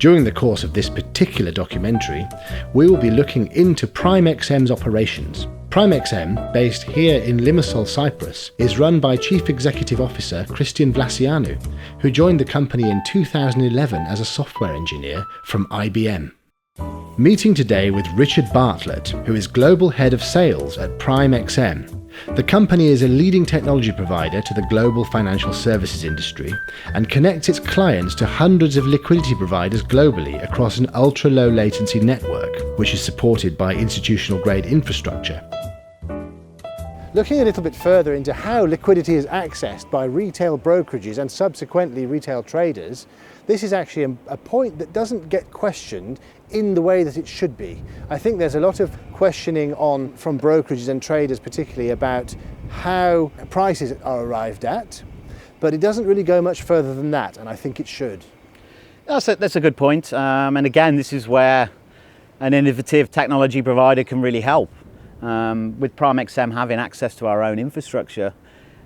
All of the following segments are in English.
During the course of this particular documentary, we will be looking into PrimeXM's operations. PrimeXM, based here in Limassol, Cyprus, is run by Chief Executive Officer Christian Vlasianu, who joined the company in 2011 as a software engineer from IBM. Meeting today with Richard Bartlett, who is Global Head of Sales at PrimeXM. The company is a leading technology provider to the global financial services industry and connects its clients to hundreds of liquidity providers globally across an ultra-low latency network, which is supported by institutional-grade infrastructure. Looking a little bit further into how liquidity is accessed by retail brokerages and subsequently retail traders, this is actually a point that doesn't get questioned in the way that it should be. I think there's a lot of questioning from brokerages and traders particularly about how prices are arrived at, but it doesn't really go much further than that, and I think it should. That's a good point, and again, this is where an innovative technology provider can really help. With PrimeXM having access to our own infrastructure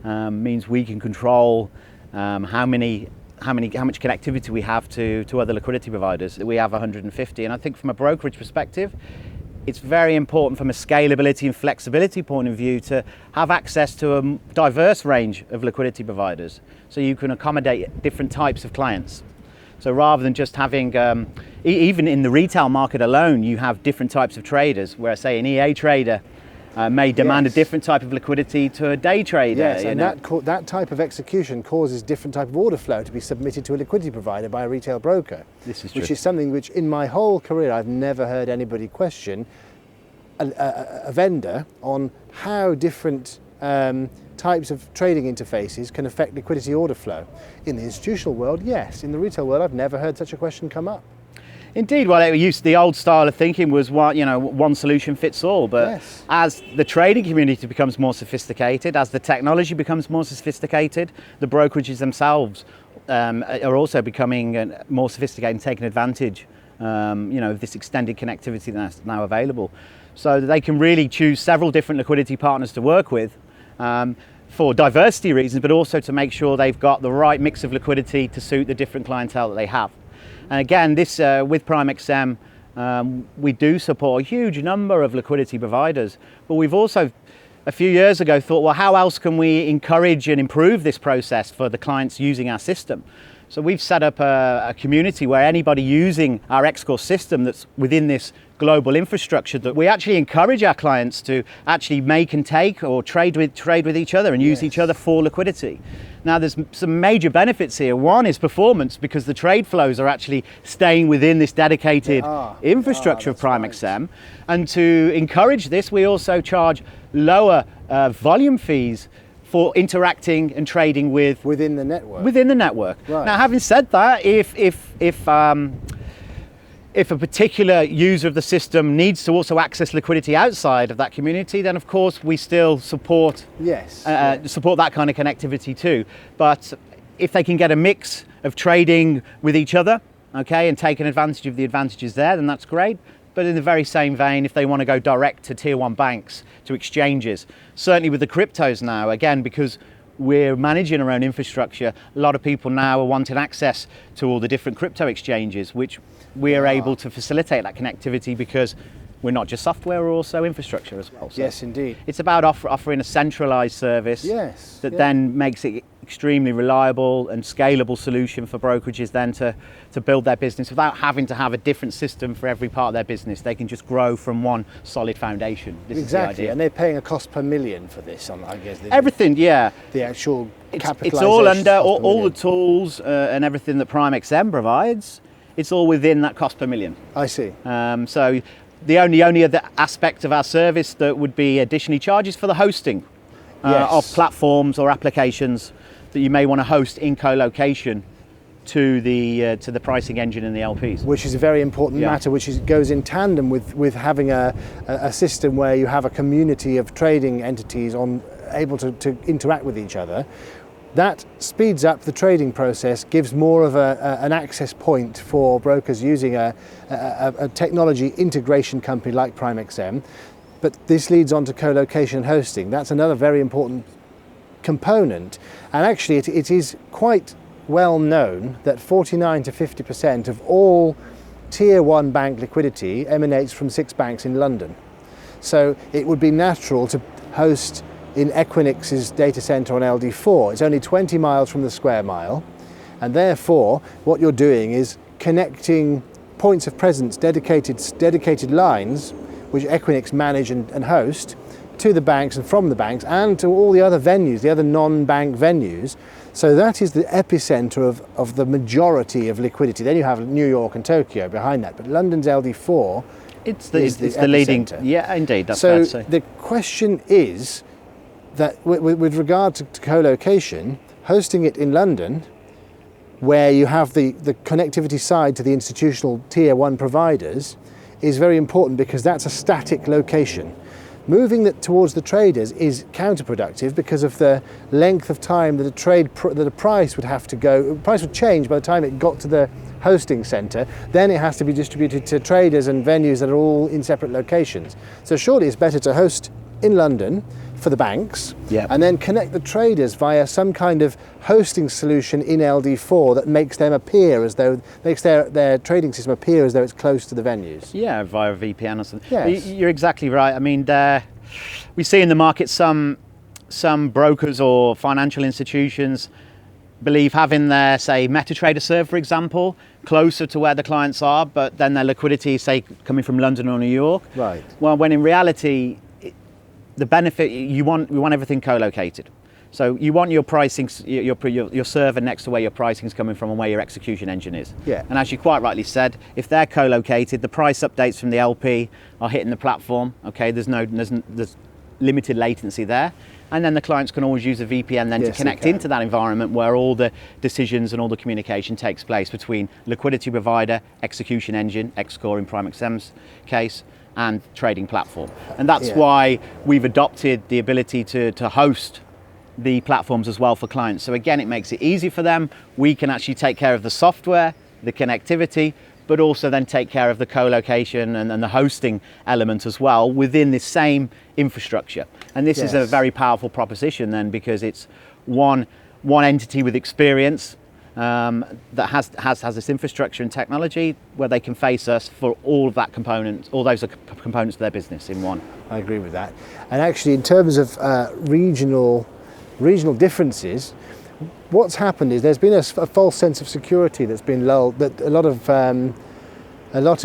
means we can control how much connectivity we have to other liquidity providers. We have 150, and I think from a brokerage perspective, it's very important from a scalability and flexibility point of view to have access to a diverse range of liquidity providers, so you can accommodate different types of clients. So rather than just having, even in the retail market alone, you have different types of traders, where say an EA trader may demand a different type of liquidity to a day trader. Yes, and that type of execution causes different type of order flow to be submitted to a liquidity provider by a retail broker. This is true. Which is something which in my whole career I've never heard anybody question a vendor on how different types of trading interfaces can affect liquidity order flow. In the institutional world, yes. In the retail world, I've never heard such a question come up. Indeed, well, the old style of thinking was one solution fits all, but yes. As the trading community becomes more sophisticated, as the technology becomes more sophisticated, the brokerages themselves are also becoming more sophisticated and taking advantage of this extended connectivity that's now available. So that they can really choose several different liquidity partners to work with, for diversity reasons, but also to make sure they've got the right mix of liquidity to suit the different clientele that they have. And again, this with PrimeXM, we do support a huge number of liquidity providers, but we've also, a few years ago, thought, well, how else can we encourage and improve this process for the clients using our system? So we've set up a community where anybody using our X-Core system that's within this global infrastructure, that we actually encourage our clients to actually make and take or trade with each other and use each other for liquidity. Now there's some major benefits here. One is performance, because the trade flows are actually staying within this dedicated infrastructure of PrimeXM. Right. And to encourage this, we also charge lower volume fees for interacting and trading within the network. Right. Now, having said that, if a particular user of the system needs to also access liquidity outside of that community, then of course we still support support that kind of connectivity too. But if they can get a mix of trading with each other, okay, and taking advantage of the advantages there, then that's great. But in the very same vein, if they want to go direct to tier one banks, to exchanges, certainly with the cryptos now, again, because we're managing our own infrastructure, a lot of people now are wanting access to all the different crypto exchanges, which we are able to facilitate that connectivity, because we're not just software, we're also infrastructure as well. So yes, indeed. It's about offering a centralized service that then makes it extremely reliable and scalable solution for brokerages then to build their business without having to have a different system for every part of their business. They can just grow from one solid foundation. This is the idea. And they're paying a cost per million for this, I guess. Everything, yeah. The actual capitalization. It's all under, all the tools and everything that PrimeXM provides, it's all within that cost per million. I see. So the only other aspect of our service that would be additionally charges for the hosting of platforms or applications that you may want to host in Colocation to the pricing engine and the LPs. Which is a very important matter, which goes in tandem with having a system where you have a community of trading entities able to interact with each other. That speeds up the trading process, gives more of an access point for brokers using a technology integration company like PrimeXM. But this leads on to colocation and hosting. That's another very important component. And actually it is quite well known that 49 to 50% of all tier 1 bank liquidity emanates from 6 banks in London. So it would be natural to host in Equinix's data center on LD4. It's only 20 miles from the square mile, and therefore what you're doing is connecting points of presence, dedicated lines, which Equinix manage and host, to the banks and from the banks and to all the other venues, the other non-bank venues. So that is the epicenter of the majority of liquidity. Then you have New York and Tokyo behind that, but London's LD4 it's is the leading. Yeah, indeed, that's fair to say. So the question is that with regard to co-location, hosting it in London, where you have the connectivity side to the institutional tier 1 providers, is very important because that's a static location. Moving that towards the traders is counterproductive because of the length of time that a price would have to go. The price would change by the time it got to the hosting center. Then it has to be distributed to traders and venues that are all in separate locations. So surely it's better to host in London for the banks, and then connect the traders via some kind of hosting solution in LD4 that makes them appear as though, makes their trading system appear as though it's close to the venues. Yeah, via VPN or something. Yes. You're exactly right. I mean, we see in the market some brokers or financial institutions believe having their, say, MetaTrader server, for example, closer to where the clients are, but then their liquidity, say, coming from London or New York. Right. Well, when in reality, the benefit, we want everything co-located. So you want your pricing, your server next to where your pricing is coming from and where your execution engine is. Yeah. And as you quite rightly said, if they're co-located, the price updates from the LP are hitting the platform. Okay, there's limited latency there, and then the clients can always use a VPN then to connect into that environment where all the decisions and all the communication takes place between liquidity provider, execution engine, Xcore in PrimeXM's case, and trading platform. And that's why we've adopted the ability to host the platforms as well for clients. So again, it makes it easy for them. We can actually take care of the software, the connectivity, but also then take care of the co-location and the hosting element as well within the same infrastructure. And this is a very powerful proposition then, because it's one entity with experience that has this infrastructure and technology where they can face us for all of that component, all those components of their business in one. I agree with that. And actually, in terms of regional differences, what's happened is there's been a false sense of security that's been lulled, that a lot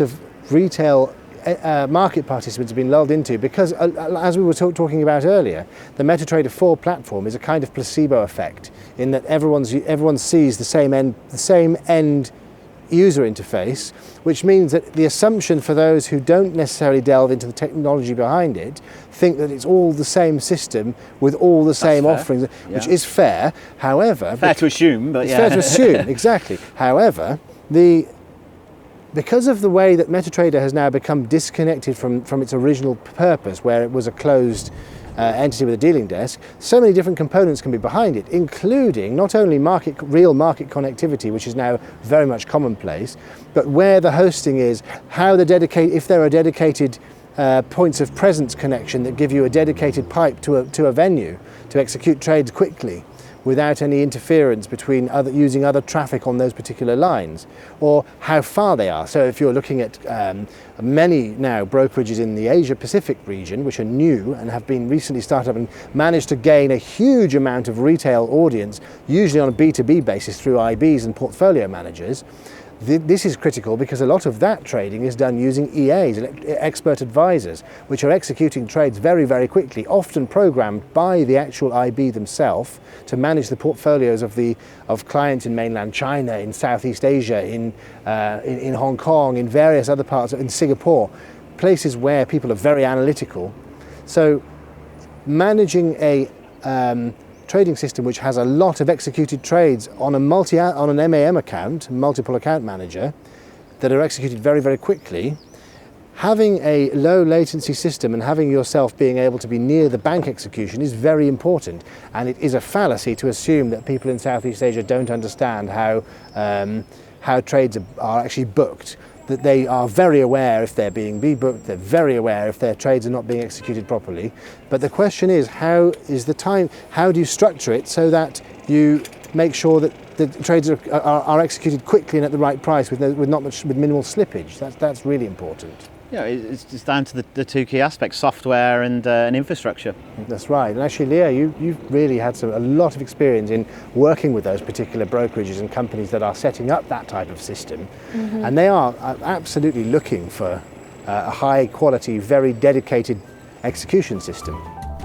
of retail market participants have been lulled into, because as we were talking about earlier, the MetaTrader 4 platform is a kind of placebo effect in that everyone sees the same end user interface, which means that the assumption for those who don't necessarily delve into the technology behind it think that it's all the same system with all the same offerings, which is fair. However, fair to assume, but it's fair to assume, exactly. However, because of the way that MetaTrader has now become disconnected from its original purpose, where it was a closed entity with a dealing desk, so many different components can be behind it, including not only real market connectivity, which is now very much commonplace, but where the hosting is, if there are dedicated points of presence connection that give you a dedicated pipe to a venue to execute trades quickly, without any interference between using other traffic on those particular lines, or how far they are. So if you're looking at many now brokerages in the Asia Pacific region, which are new and have been recently started up and managed to gain a huge amount of retail audience, usually on a B2B basis through IBs and portfolio managers, this is critical because a lot of that trading is done using EAs, expert advisors, which are executing trades very, very quickly, often programmed by the actual IB themselves to manage the portfolios of clients in mainland China, in Southeast Asia, in Hong Kong, in various other parts, in Singapore, places where people are very analytical. So managing a trading system which has a lot of executed trades on an MAM account, multiple account manager, that are executed very, very quickly, having a low latency system and having yourself being able to be near the bank execution is very important. And it is a fallacy to assume that people in Southeast Asia don't understand how trades are actually booked. That they are very aware if they're being booked, they're very aware if their trades are not being executed properly. But the question is, how do you structure it so that you make sure that the trades are executed quickly and at the right price with minimal slippage. That's really important. Yeah, it's just down to the two key aspects: software and infrastructure. That's right. And actually, Leah, you've really had a lot of experience in working with those particular brokerages and companies that are setting up that type of system, and they are absolutely looking for a high quality, very dedicated execution system.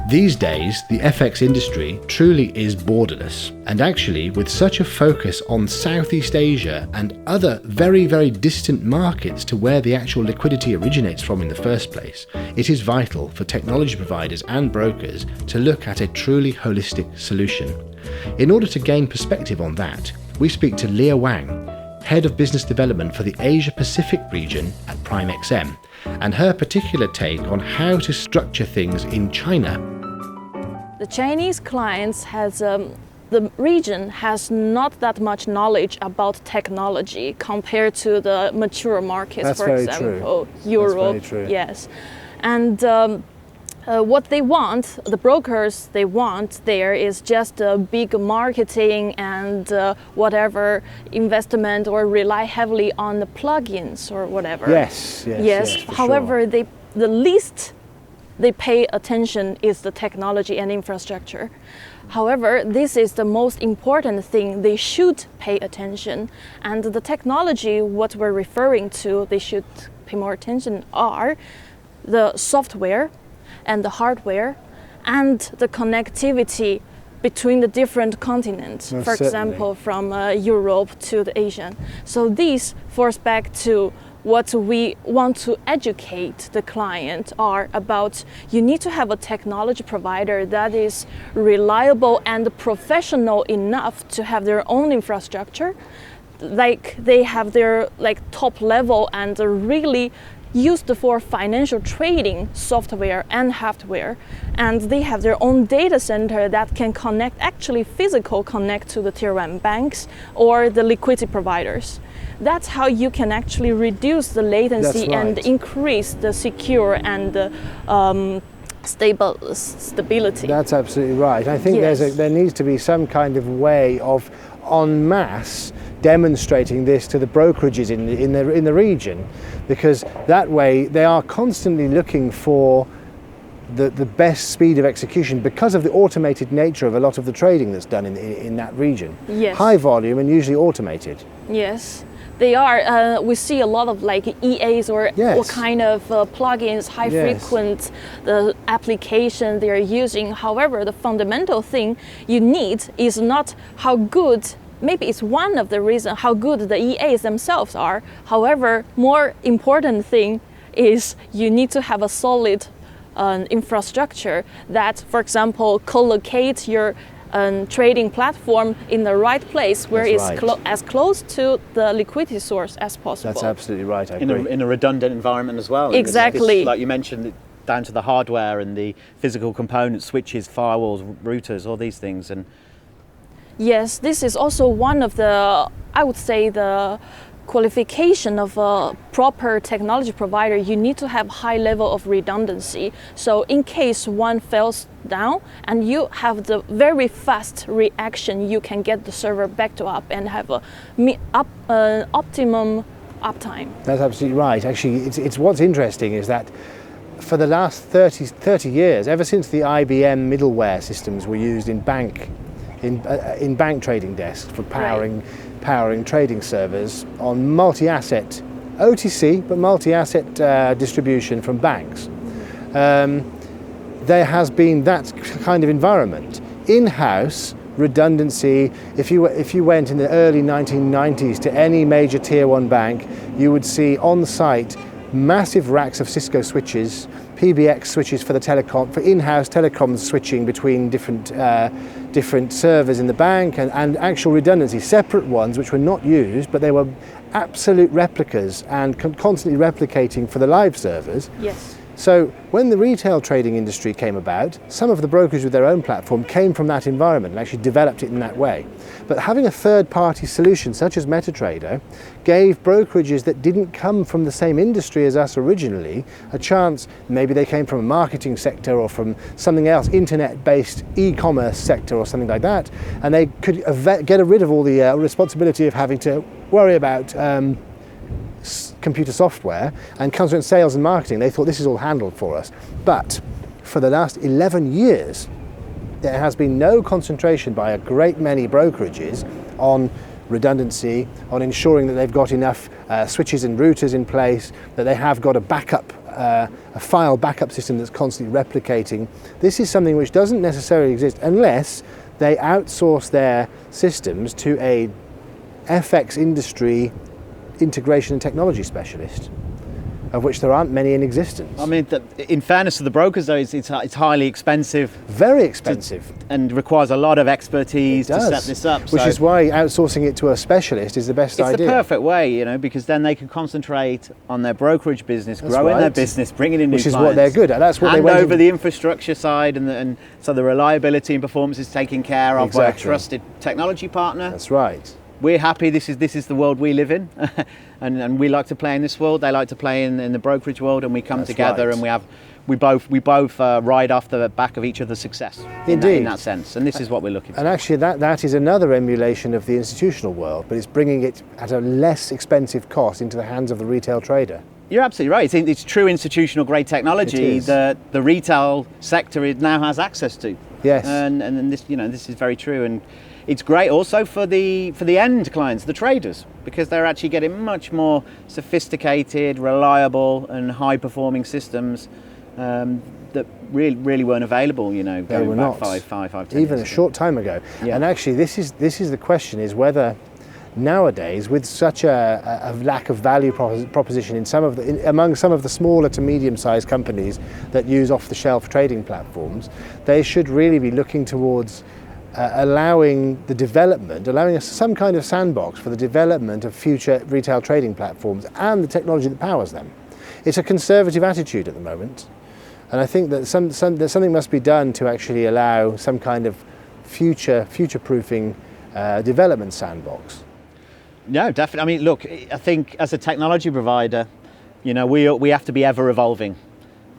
These days, the FX industry truly is borderless, and actually with such a focus on Southeast Asia and other very, very distant markets to where the actual liquidity originates from in the first place, it is vital for technology providers and brokers to look at a truly holistic solution. In order to gain perspective on that, we speak to Leah Wang, Head of Business Development for the Asia Pacific region at PrimeXM, and her particular take on how to structure things in China. The Chinese clients the region has not that much knowledge about technology compared to the mature markets. That's for very example, true. Europe. That's very true. Yes, and what they want, the brokers they want there is just a big marketing and whatever investment, or rely heavily on the plugins or whatever. Yes. However, the least they pay attention is the technology and infrastructure. However, this is the most important thing they should pay attention. And the technology, what we're referring to, they should pay more attention are the software and the hardware and the connectivity between the different continents. Most for example, from Europe to the Asian. So these falls back to what we want to educate the client are about. You need to have a technology provider that is reliable and professional enough to have their own infrastructure, like they have their top level and really used for financial trading software and hardware, and they have their own data center that can physical connect to the tier 1 banks or the liquidity providers. That's how you can actually reduce the latency and increase the secure and stability. That's absolutely right. I think there needs to be some kind of way of en masse demonstrating this to the brokerages in the region, because that way they are constantly looking for the best speed of execution because of the automated nature of a lot of the trading that's done in that region. Yes. High volume and usually automated. Yes. They are, we see a lot of EAs or what kind of plugins, high frequent the application they are using. However, the fundamental thing you need is not how good, maybe it's one of the reasons how good the EAs themselves are. However, more important thing is you need to have a solid infrastructure that, for example, collocate your trading platform in the right place where it's as close to the liquidity source as possible. That's absolutely right. I agree. In a redundant environment as well. Exactly. Like you mentioned, down to the hardware and the physical components, switches, firewalls, routers, all these things. And yes, this is also one of the, I would say, the qualification of a proper technology provider. You need to have high level of redundancy. So in case one falls down and you have the very fast reaction, you can get the server backed up and have a optimum uptime. That's absolutely right. Actually, it's what's interesting is that for the last 30 years, ever since the IBM middleware systems were used in bank trading desks for powering trading servers on multi-asset OTC, but multi-asset distribution from banks. There has been that kind of environment. In-house redundancy. If you went in the early 1990s to any major tier 1 bank, you would see on-site massive racks of Cisco switches, PBX switches for in-house telecom switching between different servers in the bank, and actual redundancy, separate ones which were not used, but they were absolute replicas and constantly replicating for the live servers. Yes. So when the retail trading industry came about, some of the brokers with their own platform came from that environment and actually developed it in that way. But having a third-party solution such as MetaTrader gave brokerages that didn't come from the same industry as us originally a chance. Maybe they came from a marketing sector or from something else, internet-based e-commerce sector or something like that, and they could get rid of all the responsibility of having to worry about computer software and concentrate on sales and marketing. They thought this is all handled for us. But for the last 11 years, there has been no concentration by a great many brokerages on redundancy, on ensuring that they've got enough switches and routers in place, that they have got a backup, a file backup system that's constantly replicating. This is something which doesn't necessarily exist unless they outsource their systems to a FX industry integration and technology specialist, of which there aren't many in existence. I mean, in fairness to the brokers, though, it's highly expensive. Very expensive. And requires a lot of expertise to set this up. Which is why outsourcing it to a specialist is the best idea. It's the perfect way, you know, because then they can concentrate on their brokerage business, growing their business, bringing in new clients. Which is what they're good at. That's what they went over the infrastructure side, and so the reliability and performance is taken care of by a trusted technology partner. That's right. We're happy. This is the world we live in, and we like to play in this world. They like to play in the brokerage world, and we come together and we both ride off the back of each other's success. Indeed, in that sense, and this is what we're looking for. And actually, that is another emulation of the institutional world, but it's bringing it at a less expensive cost into the hands of the retail trader. You're absolutely right. It's true institutional grade technology that the retail sector now has access to. Yes, and this, you know, this is very true, and it's great also for the end clients, the traders, because they're actually getting much more sophisticated, reliable, and high-performing systems that really weren't available, you know, going back five, 10 even years a short time ago. Yeah. And actually, this is the question: is whether nowadays, with such a lack of value proposition among some of the smaller to medium-sized companies that use off-the-shelf trading platforms, they should really be looking towards allowing us some kind of sandbox for the development of future retail trading platforms and the technology that powers them. It's a conservative attitude at the moment, and I think that something must be done to actually allow some kind of future-proofing development sandbox. No, definitely. I mean, look, I think as a technology provider, you know, we have to be ever evolving.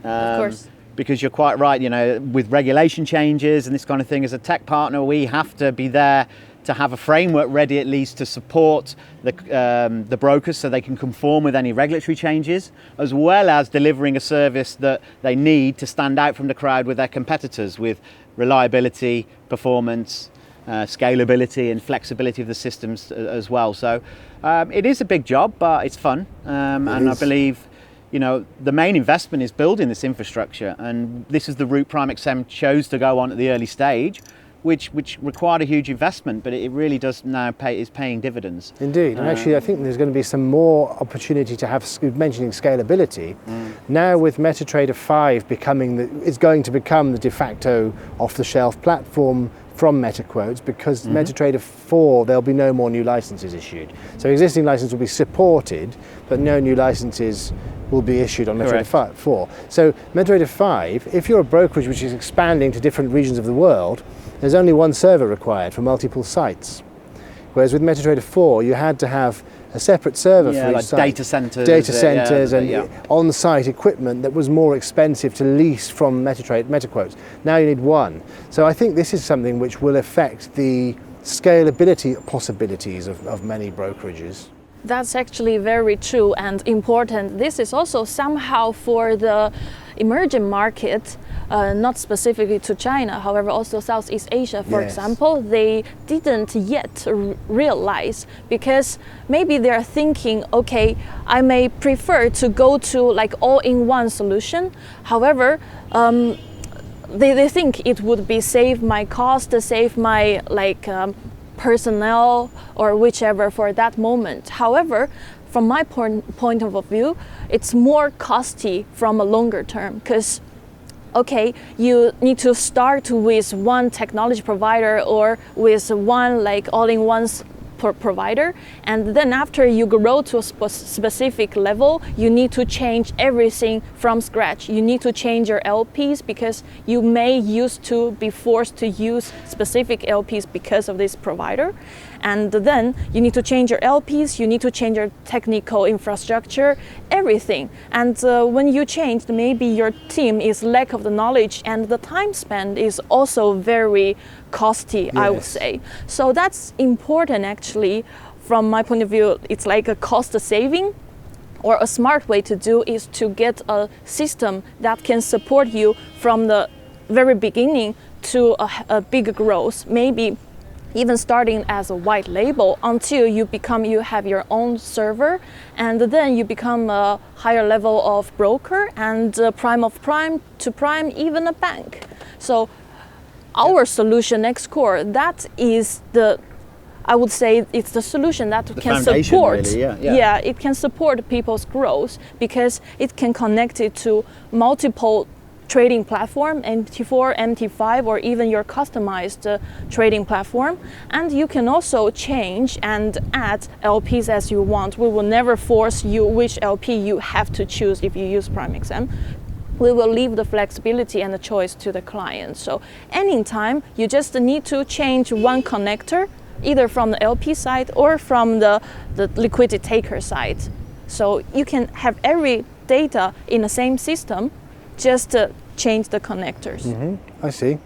Of course. Because you're quite right, you know, with regulation changes and this kind of thing, as a tech partner, we have to be there to have a framework ready at least to support the brokers so they can conform with any regulatory changes, as well as delivering a service that they need to stand out from the crowd with their competitors with reliability, performance, scalability and flexibility of the systems as well. So it is a big job, but it's fun. And I believe, you know, the main investment is building this infrastructure, and this is the route PrimeXM chose to go on at the early stage, which required a huge investment, but it really does now is paying dividends. Indeed, and actually I think there's going to be some more opportunity to have, mentioning scalability, now with MetaTrader 5 is going to become the de facto off-the-shelf platform from MetaQuotes, because MetaTrader 4, there'll be no more new licenses issued. So existing licenses will be supported, but no new licenses will be issued on MetaTrader 4. So MetaTrader 5, if you're a brokerage which is expanding to different regions of the world, there's only one server required for multiple sites. Whereas with MetaTrader 4, you had to have a separate server for each like site. Data centers and on-site equipment that was more expensive to lease from MetaQuotes. Now you need one. So I think this is something which will affect the scalability possibilities of many brokerages. That's actually very true and important. This is also somehow for the emerging market, not specifically to China, however also Southeast Asia, for example, they didn't yet realize, because maybe they're thinking, okay, I may prefer to go to like all-in-one solution. However, they think it would be save my cost, save my personnel or whichever for that moment. However, from my point of view, it's more costly from a longer term, because okay, you need to start with one technology provider or with one like all-in-one provider, and then after you grow to a specific level, you need to change everything from scratch. You need to change your LPs because you may used to be forced to use specific LPs because of this provider. And then you need to change your LPs, you need to change your technical infrastructure, everything. And when you change, maybe your team is lack of the knowledge, and the time spent is also very costly, yes. I would say. So that's important actually. From my point of view, it's like a cost saving, or a smart way to do is to get a system that can support you from the very beginning to a big growth, maybe even starting as a white label until you have your own server, and then you become a higher level of broker and prime of prime to prime, even a bank. So our solution, Xcore, that is I would say it's the solution that can support, really, it can support people's growth because it can connect it to multiple trading platform, MT4, MT5, or even your customized trading platform. And you can also change and add LPs as you want. We will never force you which LP you have to choose if you use PrimeXM. We will leave the flexibility and the choice to the client. So anytime you just need to change one connector, either from the LP side or from the liquidity taker side. So you can have every data in the same system, just change the connectors. I see.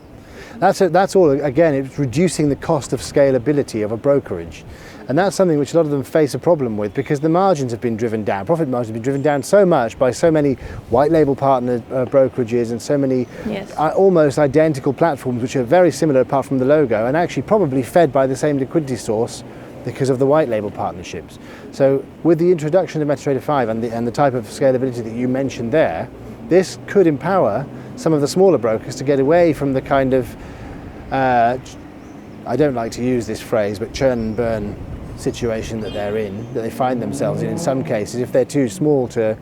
That's all. Again, it's reducing the cost of scalability of a brokerage. And that's something which a lot of them face a problem with because the margins have been driven down. Profit margins have been driven down so much by so many white label partner brokerages and so many almost identical platforms which are very similar apart from the logo and actually probably fed by the same liquidity source because of the white label partnerships. So with the introduction of MetaTrader 5 and the type of scalability that you mentioned there, this could empower some of the smaller brokers to get away from the kind of, I don't like to use this phrase, but churn and burn situation that they're in, that they find themselves in some cases. If they're too small to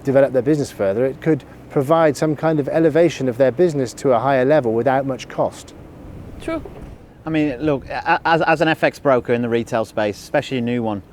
develop their business further, it could provide some kind of elevation of their business to a higher level without much cost. True. I mean, look, as an FX broker in the retail space, especially a new one,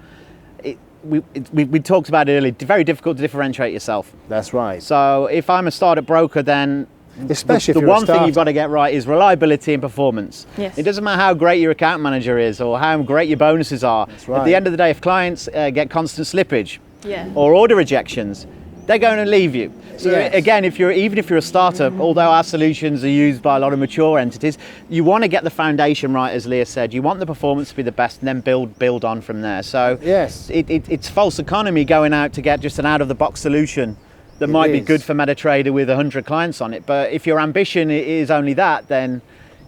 we talked about it earlier, very difficult to differentiate yourself. That's right. So if I'm a startup broker, then especially the one thing you've got to get right is reliability and performance. Yes. It doesn't matter how great your account manager is or how great your bonuses are. That's right. At the end of the day, if clients get constant slippage Yeah. or order rejections, they're going to leave you. So Yes. again, even if you're a startup, although our solutions are used by a lot of mature entities, you want to get the foundation right, as Leah said. You want the performance to be the best and then build on from there. So Yes. it's false economy going out to get just an out-of-the-box solution that might be is. good for MetaTrader with 100 clients on it. But if your ambition is only that, then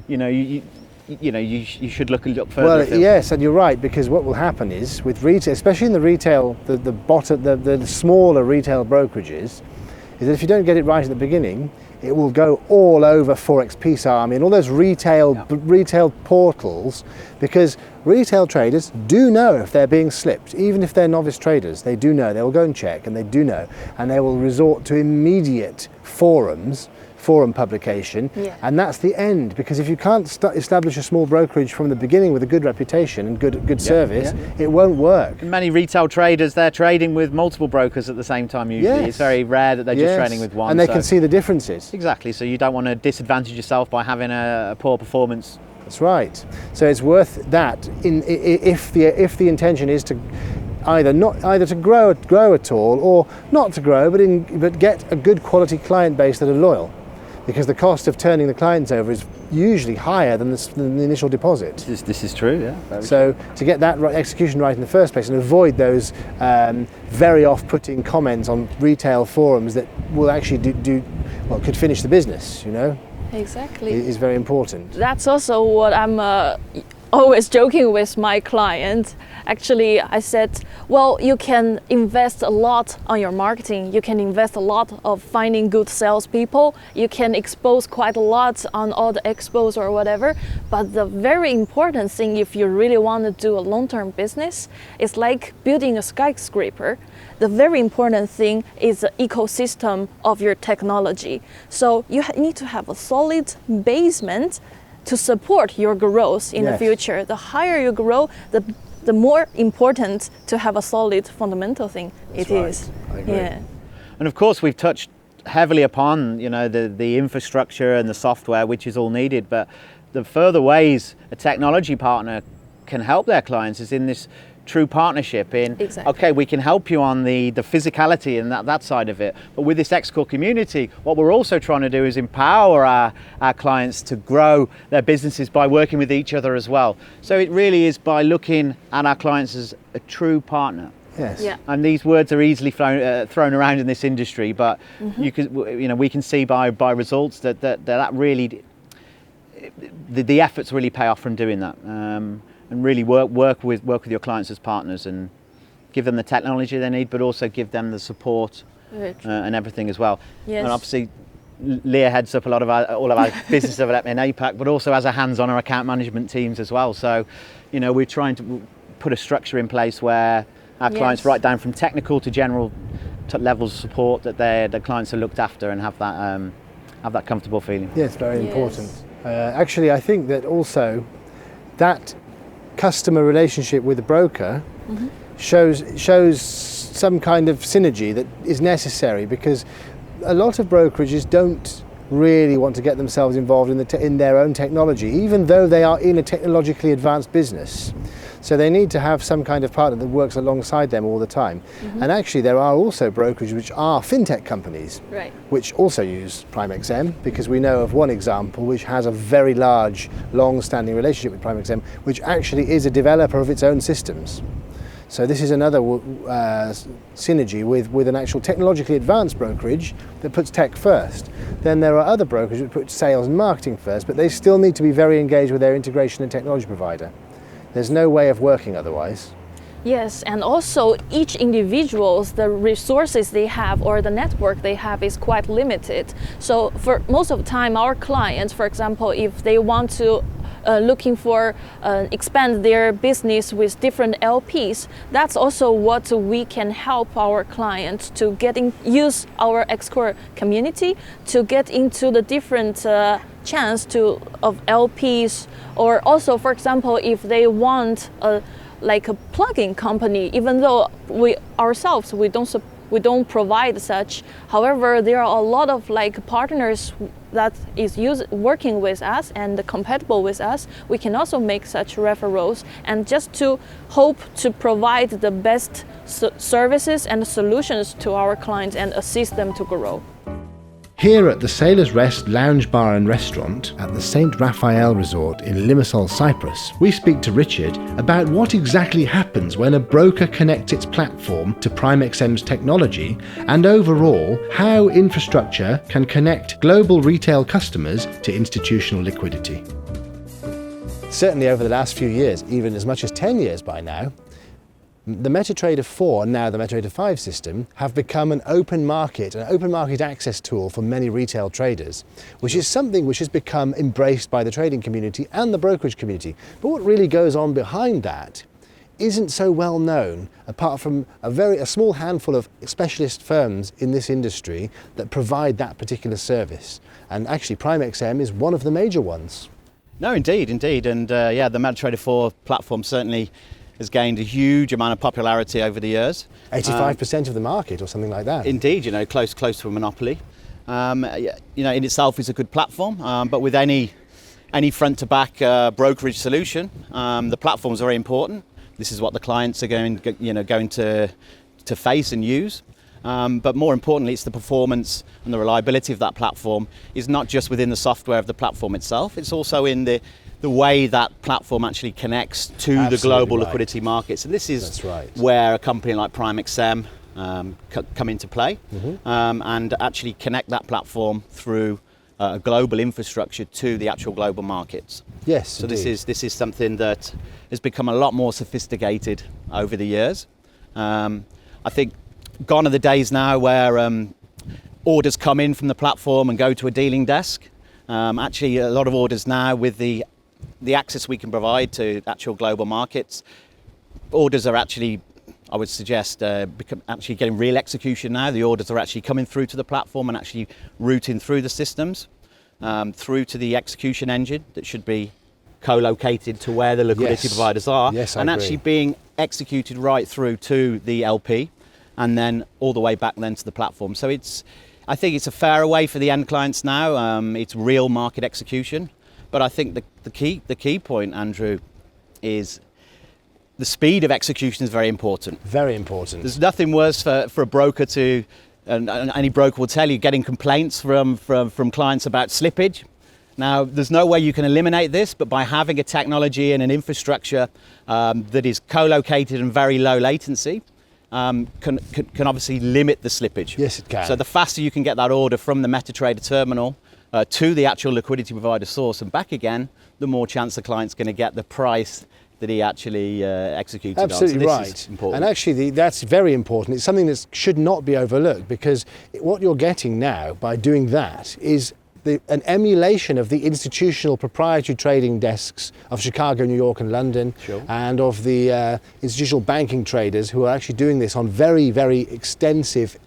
you should look further. Well, afield. yes, and you're right, because what will happen is with retail, especially in the retail, the smaller retail brokerages, is that if you don't get it right at the beginning, it will go all over ForexPeace Army and all those retail portals, because retail traders do know if they're being slipped, even if they're novice traders. They do know. They will go and check, and they do know, and they will resort to immediate forum publication, and that's the end. Because if you can't establish a small brokerage from the beginning with a good reputation and good service, it won't work. Many retail traders, they're trading with multiple brokers at the same time usually. Yes. It's very rare that they're just trading with one. And they can see the differences. Exactly, so you don't want to disadvantage yourself by having a poor performance. That's right. So it's worth that if the intention is to either to grow at all, or not to grow, but get a good quality client base that are loyal. Because the cost of turning the clients over is usually higher than the initial deposit. This is true, yeah. So to get that execution right in the first place and avoid those very off-putting comments on retail forums that will actually could finish the business, Exactly. is very important. That's also what I'm always joking with my client. Actually, I said, well, you can invest a lot on your marketing. You can invest a lot of finding good salespeople. You can expose quite a lot on all the expos or whatever. But the very important thing, if you really want to do a long-term business, is like building a skyscraper. The very important thing is the ecosystem of your technology. So you need to have a solid basement to support your growth in the future. The higher you grow, the the more important to have a solid fundamental thing That's it right. is. I agree. Yeah. And of course, we've touched heavily upon, you know, the infrastructure and the software, which is all needed. But the further ways a technology partner can help their clients is in this true partnership in, Exactly. okay, we can help you on the physicality and that side of it, but with this X-Core community, what we're also trying to do is empower our clients to grow their businesses by working with each other as well. So it really is by looking at our clients as a true partner. Yes. Yeah. And these words are easily thrown around in this industry, but we can see by results that really the efforts really pay off from doing that. And really work with your clients as partners and give them the technology they need, but also give them the support and everything as well. Yes. And obviously, Leah heads up all of our business development in APAC, but also as a hands-on our account management teams as well. So, you know, we're trying to put a structure in place where our clients, Yes. right down from technical to general levels of support, that the clients are looked after and have that comfortable feeling. Yes, very Yes. important. Actually, I think that also that customer relationship with the broker shows some kind of synergy that is necessary, because a lot of brokerages don't really want to get themselves involved in their own technology, even though they are in a technologically advanced business. So they need to have some kind of partner that works alongside them all the time. And actually there are also brokerages which are fintech companies, Right. which also use PrimeXM, because we know of one example which has a very large, long-standing relationship with PrimeXM, which actually is a developer of its own systems. So this is another synergy with an actual technologically advanced brokerage that puts tech first. Then there are other brokerages that put sales and marketing first, but they still need to be very engaged with their integration and technology provider. There's no way of working otherwise. Yes, and also each individual's, the resources they have or the network they have is quite limited. So for most of the time, our clients, for example, if they want to looking for expand their business with different LPs, that's also what we can help our clients to use our X-Core community to get into the different chance of LPs, or also, for example, if they want like a plugin company, even though we don't provide such. However, there are a lot of like partners that is working with us and compatible with us. We can also make such referrals, and just to hope to provide the best services and solutions to our clients and assist them to grow. Here at the Sailor's Rest Lounge Bar and Restaurant at the St. Raphael Resort in Limassol, Cyprus, we speak to Richard about what exactly happens when a broker connects its platform to PrimeXM's technology, and overall how infrastructure can connect global retail customers to institutional liquidity. Certainly over the last few years, even as much as 10 years by now, the MetaTrader 4 and now the MetaTrader 5 system have become an open market access tool for many retail traders, which is something which has become embraced by the trading community and the brokerage community. But what really goes on behind that isn't so well known, apart from a small handful of specialist firms in this industry that provide that particular service. And actually PrimeXM is one of the major ones. No, indeed. And the MetaTrader 4 platform certainly has gained a huge amount of popularity over the years. 85% of the market or something like that. Indeed, close to a monopoly. In itself is a good platform, but with any front-to-back brokerage solution, the platform is very important. This is what the clients are going to face and use. But more importantly, it's the performance and the reliability of that platform is not just within the software of the platform itself, it's also in the way that platform actually connects to the global liquidity markets. And this is where a company like PrimeXM come into play, and actually connect that platform through a global infrastructure to the actual global markets. Yes. So this is something that has become a lot more sophisticated over the years. I think gone are the days now where orders come in from the platform and go to a dealing desk. Actually, a lot of orders now, with the access we can provide to actual global markets, orders are actually, I would suggest, actually getting real execution now. The orders are actually coming through to the platform and actually routing through the systems, through to the execution engine that should be co-located to where the liquidity Yes. providers are, Yes, I and agree. actually being executed right through to the LP, and then all the way back then to the platform. So I think it's a fairer way for the end clients now. It's real market execution, but I think the key point, Andrew, is the speed of execution is very important. Very important. There's nothing worse for a broker to, and any broker will tell you, getting complaints from clients about slippage. Now, there's no way you can eliminate this, but by having a technology and an infrastructure that is co-located and very low latency, can obviously limit the slippage. Yes, it can. So the faster you can get that order from the MetaTrader terminal to the actual liquidity provider source and back again, the more chance the client's going to get the price that he actually executed Absolutely on. So this is right. important. And actually, that's very important. It's something that should not be overlooked, because what you're getting now by doing that is an emulation of the institutional proprietary trading desks of Chicago, New York and London, Sure. and of the institutional banking traders who are actually doing this on very, very extensively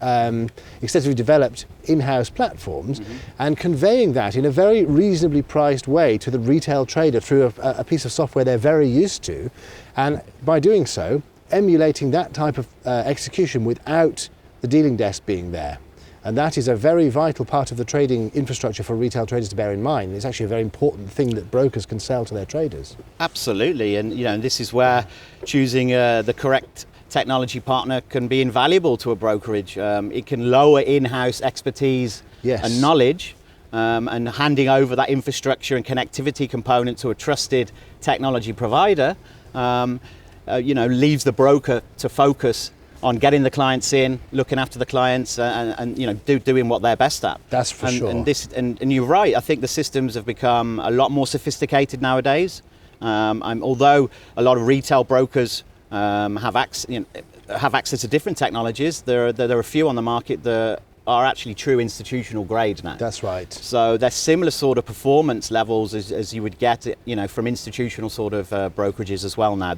developed in-house platforms, and conveying that in a very reasonably priced way to the retail trader through a piece of software they're very used to, and by doing so, emulating that type of execution without the dealing desk being there. And that is a very vital part of the trading infrastructure for retail traders to bear in mind. It's actually a very important thing that brokers can sell to their traders. Absolutely, and this is where choosing the correct technology partner can be invaluable to a brokerage. It can lower in-house expertise Yes. and knowledge, and handing over that infrastructure and connectivity component to a trusted technology provider, leaves the broker to focus on getting the clients in, looking after the clients, and doing what they're best at. That's for sure. And you're right. I think the systems have become a lot more sophisticated nowadays. Although a lot of retail brokers have access to different technologies, there are a few on the market that are actually true institutional grade now. That's right. So they're similar sort of performance levels as you would get, from institutional sort of brokerages as well now.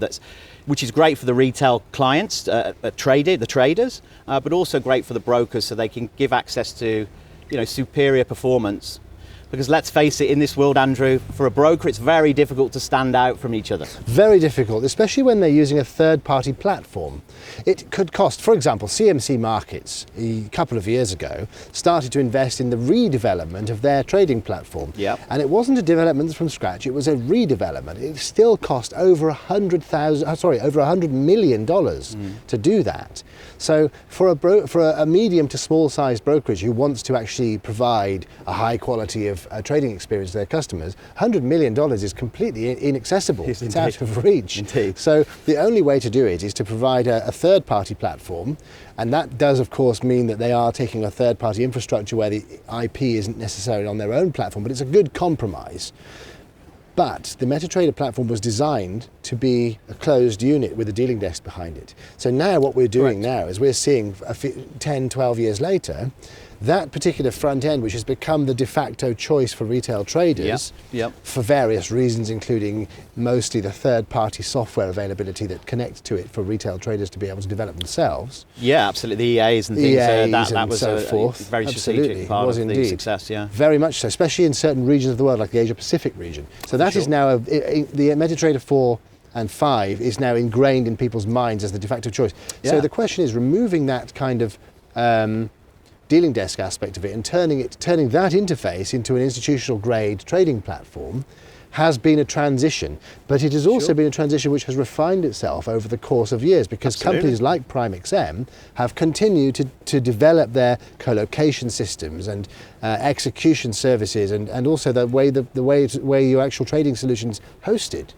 Which is great for the retail clients, the traders, but also great for the brokers, so they can give access to, superior performance. Because let's face it, in this world, Andrew, for a broker, it's very difficult to stand out from each other. Very difficult, especially when they're using a third-party platform. It could cost, for example, CMC Markets, a couple of years ago, started to invest in the redevelopment of their trading platform. Yep. And it wasn't a development from scratch, it was a redevelopment. It still cost over $100 million to do that. So for a medium to small-sized brokerage who wants to actually provide a high quality of trading experience to their customers, $100 million is completely inaccessible. Yes, it's indeed. out of reach. Indeed. So the only way to do it is to provide a third-party platform, and that does of course mean that they are taking a third-party infrastructure where the IP isn't necessarily on their own platform, but it's a good compromise. But the MetaTrader platform was designed to be a closed unit with a dealing desk behind it. So now what we're doing now is we're seeing 10, 12 years later, that particular front end, which has become the de facto choice for retail traders, Yep. for various reasons, including mostly the third-party software availability that connects to it for retail traders to be able to develop themselves. Yeah, absolutely. The EAs and things. EAs that and was so a forth. very Absolutely. strategic part Was of the indeed. success. Yeah. Very much so, especially in certain regions of the world, like the Asia-Pacific region. So that is Sure. now, the MetaTrader 4 and 5 is now ingrained in people's minds as the de facto choice. Yeah. So the question is removing that kind of dealing desk aspect of it and turning that interface into an institutional grade trading platform has been a transition, but it has also Sure. been a transition which has refined itself over the course of years, because Absolutely. companies like PrimeXM have continued to develop their colocation systems and execution services, and also the way your actual trading solutions hosted.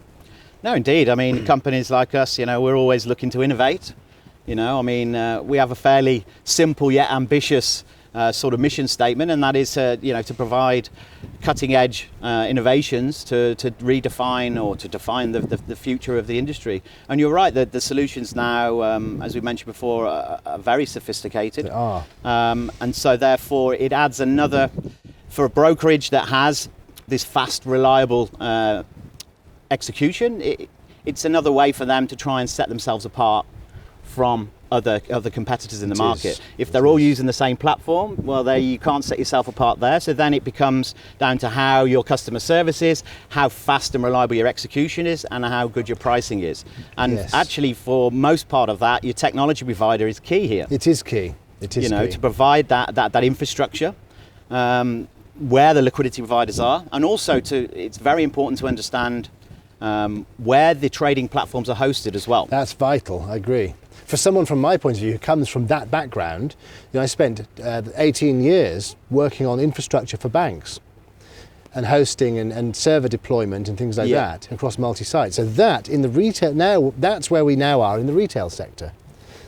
No, indeed. I mean, companies like us, we're always looking to innovate. We have a fairly simple yet ambitious sort of mission statement, and that is to provide cutting-edge innovations to redefine or to define the future of the industry. And you're right that the solutions now, as we mentioned before, are very sophisticated. They are. And so therefore it adds another, for a brokerage that has this fast, reliable execution, it's another way for them to try and set themselves apart from other competitors in the market. If they're all using the same platform, well, you can't set yourself apart there. So then it becomes down to how your customer service is, how fast and reliable your execution is, and how good your pricing is. And actually, for most part of that, your technology provider is key here. It is key. It is key. To provide that infrastructure. Where the liquidity providers are, and also it's very important to understand where the trading platforms are hosted as well. That's vital, I agree. For someone from my point of view who comes from that background, I spent 18 years working on infrastructure for banks and hosting and server deployment and things like that across multi-site. So that in the retail, now that's where we now are in the retail sector.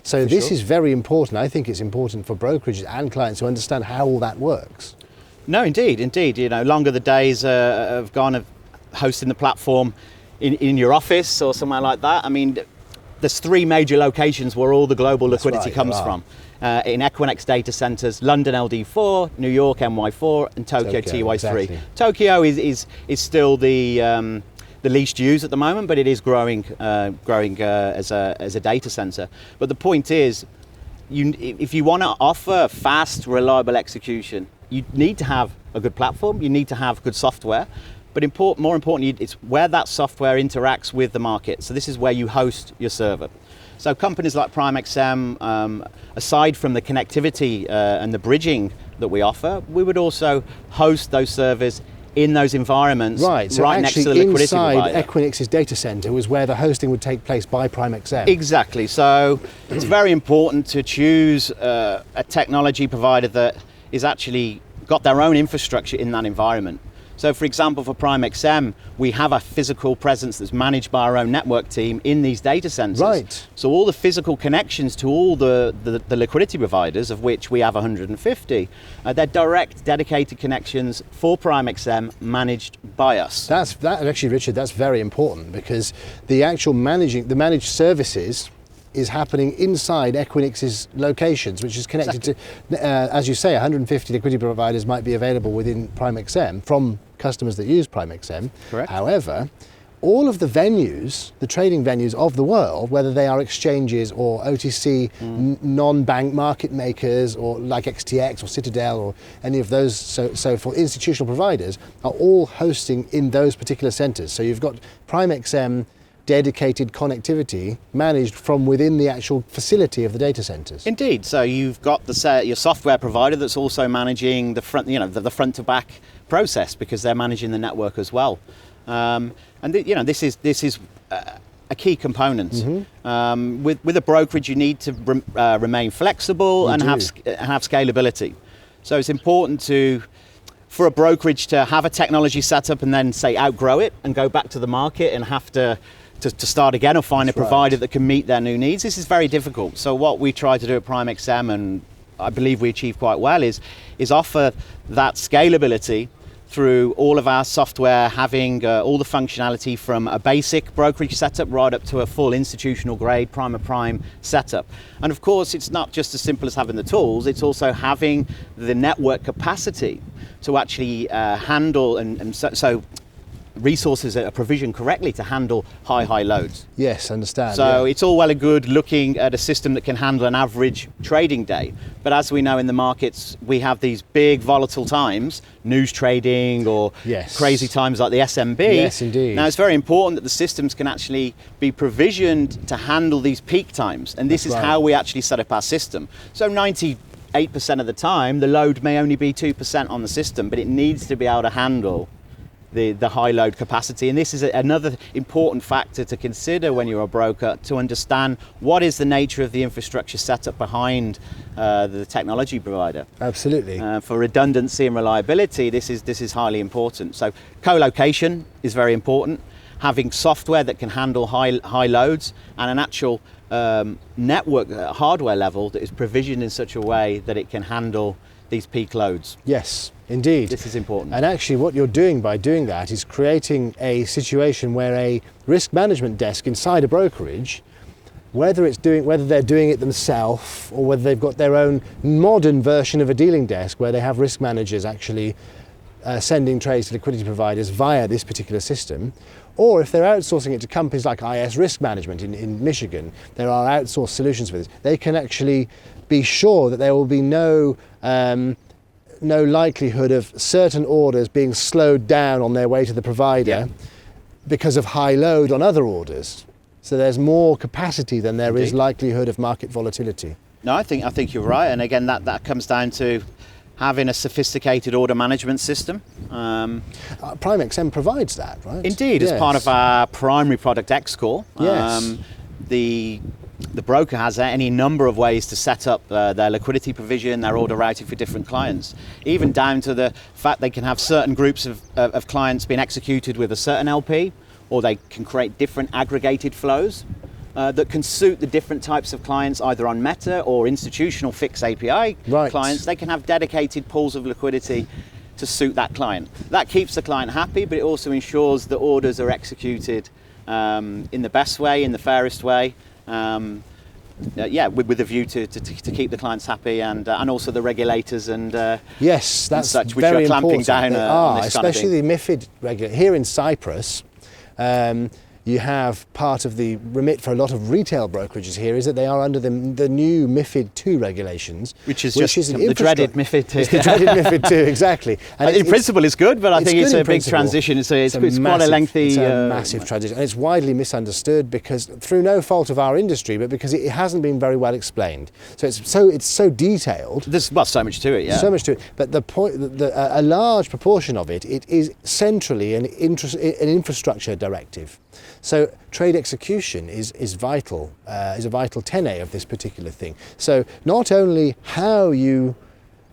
So this is very important. I think it's important for brokerages and clients to understand how all that works. No, indeed. Longer the days of gone of hosting the platform in your office or somewhere like that. I mean, there's 3 major locations where all the global liquidity comes from. In Equinix data centers, London LD4, New York NY4, and Tokyo TY3. Exactly. Tokyo is still the least used at the moment, but it is growing as a data center. But the point is, if you want to offer fast, reliable execution, you need to have a good platform, you need to have good software, but more importantly, it's where that software interacts with the market. So this is where you host your server. So companies like PrimeXM, aside from the connectivity and the bridging that we offer, we would also host those servers in those environments right next to the liquidity provider. Inside Equinix's data center was where the hosting would take place by PrimeXM. Exactly. So it's very important to choose a technology provider that is actually got their own infrastructure in that environment. So for example, for PrimeXM, we have a physical presence that's managed by our own network team in these data centers. Right. So all the physical connections to all the liquidity providers, of which we have 150, they're direct, dedicated connections for PrimeXM managed by us. Actually, Richard, that's very important, because the actual managed services is happening inside Equinix's locations, which is connected to, as you say, 150 liquidity providers might be available within PrimeXM from customers that use PrimeXM. Correct. However, all of the venues, the trading venues of the world, whether they are exchanges or OTC non-bank market makers, or like XTX or Citadel or any of those, so for institutional providers, are all hosting in those particular centers. So you've got PrimeXM dedicated connectivity managed from within the actual facility of the data centers. Indeed. So you've got your software provider that's also managing the front, the front to back process, because they're managing the network as well. This is a key component. Mm-hmm. With a brokerage, you need to remain flexible and have scalability. So it's important for a brokerage to have a technology set up and then say outgrow it and go back to the market and have to start again or find a provider that can meet their new needs. This is very difficult. So what we try to do at PrimeXM, and I believe we achieve quite well, is offer that scalability through all of our software, having all the functionality from a basic brokerage setup right up to a full institutional grade prime of prime setup. And of course, it's not just as simple as having the tools, it's also having the network capacity to actually handle, and so resources are provisioned correctly to handle high loads. Yes, understand. So it's all well and good looking at a system that can handle an average trading day. But as we know in the markets, we have these big volatile times, news trading or crazy times like the SMB. Yes, indeed. Now it's very important that the systems can actually be provisioned to handle these peak times. And this is how we actually set up our system. So 98% of the time, the load may only be 2% on the system, but it needs to be able to handle the high load capacity. And this is another important factor to consider when you're a broker, to understand what is the nature of the infrastructure set up behind the technology provider. Absolutely. For redundancy and reliability, this is highly important. So colocation is very important. Having software that can handle high loads, and an actual network hardware level that is provisioned in such a way that it can handle these peak loads. Yes, indeed. This is important. And actually what you're doing by doing that is creating a situation where a risk management desk inside a brokerage, whether they're doing it themselves or whether they've got their own modern version of a dealing desk where they have risk managers actually sending trades to liquidity providers via this particular system, or if they're outsourcing it to companies like IS Risk Management in Michigan, there are outsourced solutions for this. They can actually be sure that there will be no likelihood of certain orders being slowed down on their way to the provider because of high load on other orders. So there's more capacity than there is likelihood of market volatility. No, I think you're right, and again that comes down to having a sophisticated order management system. PrimeXM provides that, right? Indeed, as part of our primary product Xcore. Yes. The broker has any number of ways to set up their liquidity provision, their order routing for different clients, even down to the fact they can have certain groups of clients being executed with a certain LP, or they can create different aggregated flows that can suit the different types of clients, either on Meta or institutional fixed API clients. They can have dedicated pools of liquidity to suit that client. That keeps the client happy, but it also ensures that orders are executed in the best way, in the fairest way, with a view to keep the clients happy, and also the regulators and yes, that's and such, which very are clamping important. down on this especially kind of thing. the MiFID regulator here in Cyprus. You have part of the remit for a lot of retail brokerages here is that they are under the new MiFID II regulations, which is the dreaded MiFID II. It's the dreaded MiFID II, exactly. And in principle, it's good, but I think it's a big transition. It's quite a lengthy, it's a massive transition, and it's widely misunderstood because through no fault of our industry, but because it hasn't been very well explained. So it's so detailed. There's so much to it, yeah. So much to it, but the point, a large proportion of it is centrally an infrastructure directive. So trade execution is vital, is a vital tenet of this particular thing. So not only how you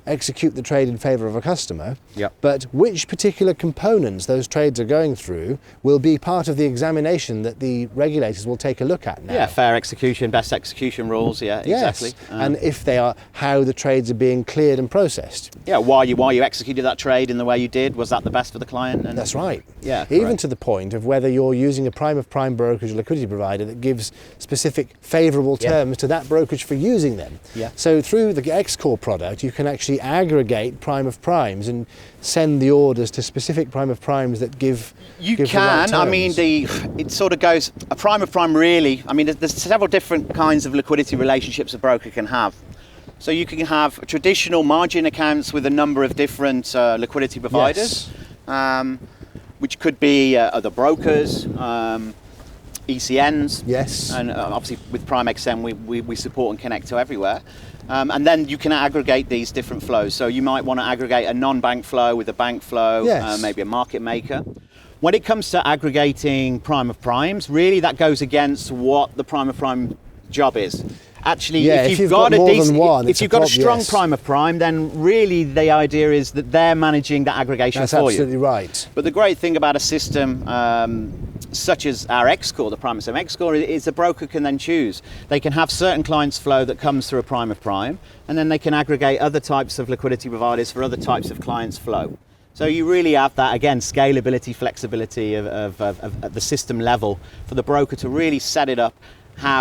execute the trade in favour of a customer, but which particular components those trades are going through will be part of the examination that the regulators will take a look at now. Yeah, fair execution, best execution rules, exactly. And if they are, how the trades are being cleared and processed. Yeah, why you executed that trade in the way you did, was that the best for the client? And that's right. Yeah, even to the point of whether you're using a prime of prime brokerage liquidity provider that gives specific favourable terms to that brokerage for using them. Yeah. So through the Xcore product, you can actually aggregate prime of primes and send the orders to specific prime of primes that give. You give can. the right I mean, it sort of goes a prime of prime. Really, I mean, there's several different kinds of liquidity relationships a broker can have. So you can have traditional margin accounts with a number of different liquidity providers, which could be other brokers, ECNs. Yes. And obviously with PrimeXM, we support and connect to everywhere. And then you can aggregate these different flows. So you might want to aggregate a non-bank flow with a bank flow, maybe a market maker. When it comes to aggregating prime of primes, really that goes against what the prime of prime job is. Actually, if you've got a strong prime of prime, then really the idea is that they're managing that aggregation for you. That's absolutely right. But the great thing about a system such as our Xcore, the PrimeXM Xcore, is a broker can then choose. They can have certain clients flow that comes through a prime of prime, and then they can aggregate other types of liquidity providers for other types of clients flow. So you really have that, again, scalability, flexibility of the system level for the broker to really set it up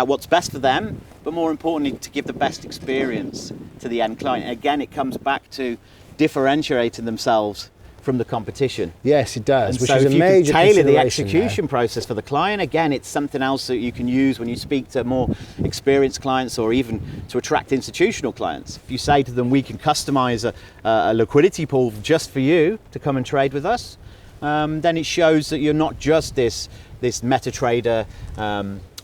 what's best for them, but more importantly, to give the best experience to the end client. Again, it comes back to differentiating themselves from the competition. Yes, it does. And which so is if a you major can tailor the consideration execution process for the client, again, it's something else that you can use when you speak to more experienced clients or even to attract institutional clients. If you say to them, we can customize a liquidity pool just for you to come and trade with us, then it shows that you're not just this MetaTrader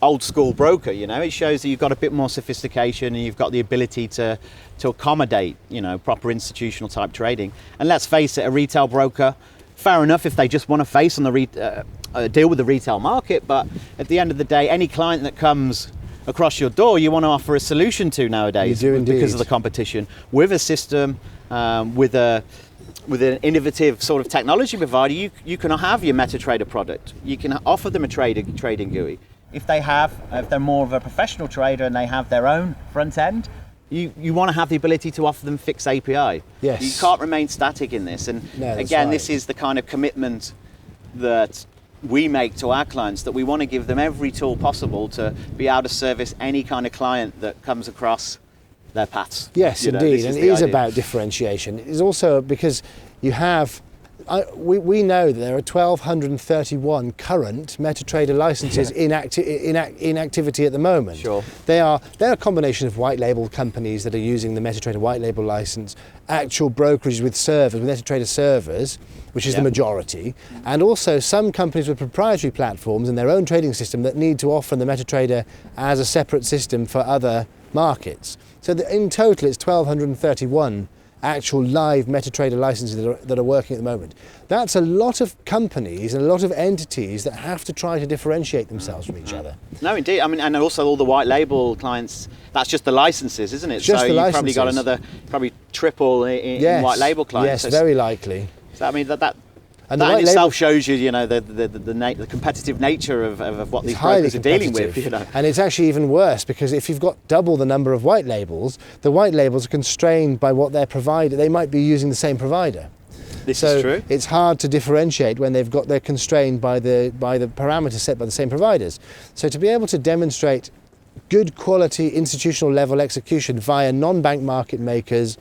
old school broker, it shows that you've got a bit more sophistication and you've got the ability to accommodate, proper institutional type trading. And let's face it, a retail broker, fair enough if they just want to face on the deal with the retail market, but at the end of the day, any client that comes across your door, you want to offer a solution to nowadays because of the competition. With a system, with an innovative sort of technology provider, you can have your MetaTrader product. You can offer them a trading GUI. If they're more of a professional trader and they have their own front end, you want to have the ability to offer them fixed API. Yes. You can't remain static in this. And again, this is the kind of commitment that we make to our clients, that we want to give them every tool possible to be able to service any kind of client that comes across their paths. Yes, indeed. And it is about differentiation. It is also because you have we know that there are 1,231 current MetaTrader licenses in activity at the moment. Sure. They're a combination of white label companies that are using the MetaTrader white label license, actual brokerages with servers, with MetaTrader servers, which is the majority, and also some companies with proprietary platforms and their own trading system that need to offer the MetaTrader as a separate system for other markets. So in total it's 1,231 actual live MetaTrader licenses that are working at the moment. That's a lot of companies and a lot of entities that have to try to differentiate themselves from each other. No, indeed. I mean, and also all the white label clients, that's just the licenses, isn't it? Just so the you've licenses. probably got another, triple in white label clients. Yes, very likely. So I mean, that And in white itself label shows you, the competitive nature of what these brokers are dealing with. You know. And it's actually even worse, because if you've got double the number of white labels, the white labels are constrained by what their provider. They might be using the same provider. This is true. It's hard to differentiate when they're constrained by the parameters set by the same providers. So to be able to demonstrate good quality institutional level execution via non-bank market makers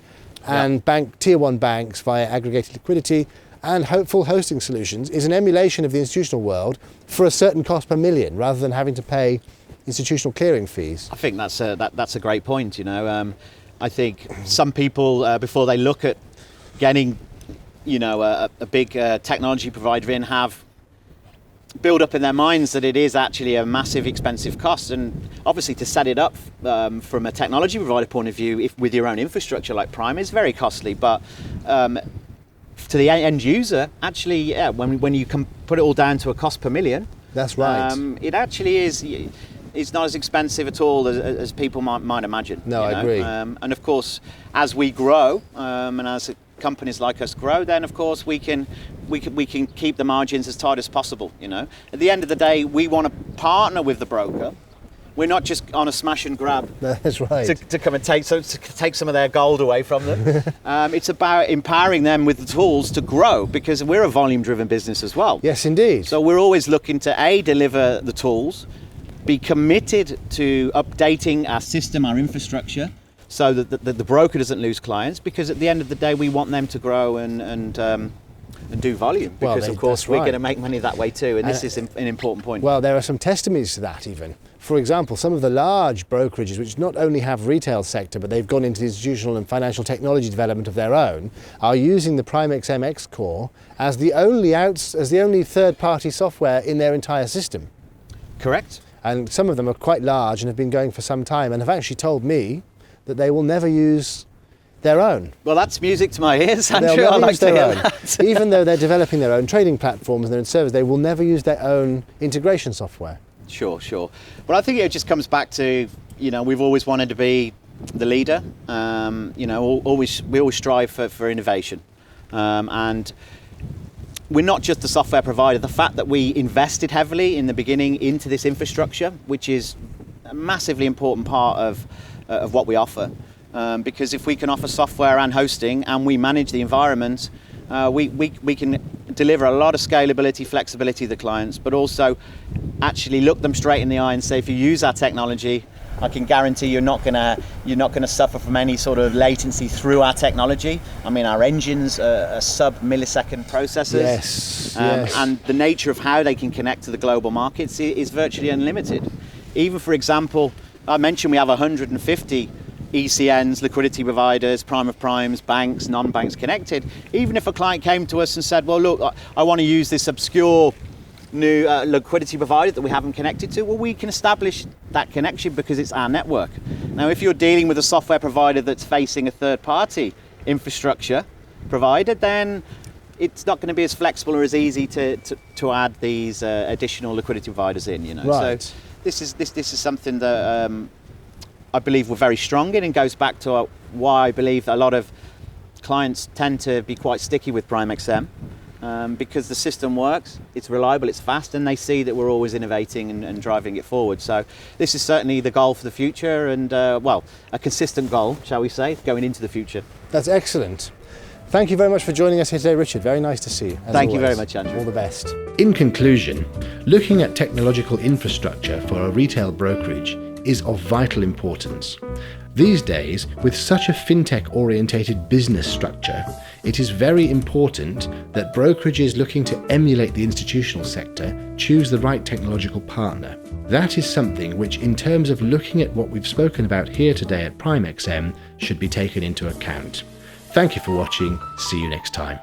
and tier 1 banks via aggregated liquidity and full hosting solutions is an emulation of the institutional world for a certain cost per million, rather than having to pay institutional clearing fees. I think that's a great point. You know, I think some people before they look at getting, a big technology provider in, have build up in their minds that it is actually a massive expensive cost, and obviously to set it up from a technology provider point of view, with your own infrastructure like Prime, is very costly. But to the end user, actually, when you can put it all down to a cost per million, that's right. It actually is. It's not as expensive at all as people might imagine. No, I agree. And of course, as we grow, and as companies like us grow, then of course we can keep the margins as tight as possible. At the end of the day, we want to partner with the broker. We're not just on a smash and grab. That's right. To come and take some of their gold away from them. It's about empowering them with the tools to grow, because we're a volume-driven business as well. Yes, indeed. So we're always looking to deliver the tools, be committed to updating our system, our infrastructure, so that the broker doesn't lose clients, because at the end of the day we want them to grow and do volume, because of course we're going to make money that way too, and this is an important point. Well, there are some testimonies to that even. For example, some of the large brokerages, which not only have retail sector, but they've gone into the institutional and financial technology development of their own, are using the PrimeXMX core as the only third-party software in their entire system. Correct. And some of them are quite large and have been going for some time, and have actually told me that they will never use their own. Well, that's music to my ears, Andrew. They'll I never like use to their hear own. that. Even though they're developing their own trading platforms and their own servers, they will never use their own integration software. Sure. But I think it just comes back to, we've always wanted to be the leader. We always strive for innovation. And we're not just a software provider. The fact that we invested heavily in the beginning into this infrastructure, which is a massively important part of what we offer. Because if we can offer software and hosting, and we manage the environment, we can deliver a lot of scalability, flexibility to the clients, but also actually look them straight in the eye and say, if you use our technology, I can guarantee you're not gonna suffer from any sort of latency through our technology. I mean, our engines are sub-millisecond processors. Yes. And the nature of how they can connect to the global markets is virtually unlimited. Even, for example, I mentioned we have 150 ECNs, liquidity providers, prime of primes, banks, non-banks connected. Even if a client came to us and said, well, look, I want to use this obscure new liquidity provider that we haven't connected to, well, we can establish that connection because it's our network. Now, if you're dealing with a software provider that's facing a third-party infrastructure provider, then it's not going to be as flexible or as easy to add these additional liquidity providers in. Right. So this is something that I believe we're very strong in, and goes back to why I believe a lot of clients tend to be quite sticky with PrimeXM, because the system works, it's reliable, it's fast, and they see that we're always innovating and driving it forward. So this is certainly the goal for the future, and a consistent goal, shall we say, going into the future. That's excellent. Thank you very much for joining us here today, Richard. Very nice to see you. Thank you very much, Andrew. All the best. In conclusion, looking at technological infrastructure for a retail brokerage is of vital importance. These days, with such a fintech-orientated business structure, it is very important that brokerages looking to emulate the institutional sector choose the right technological partner. That is something which, in terms of looking at what we've spoken about here today at PrimeXM, should be taken into account. Thank you for watching. See you next time.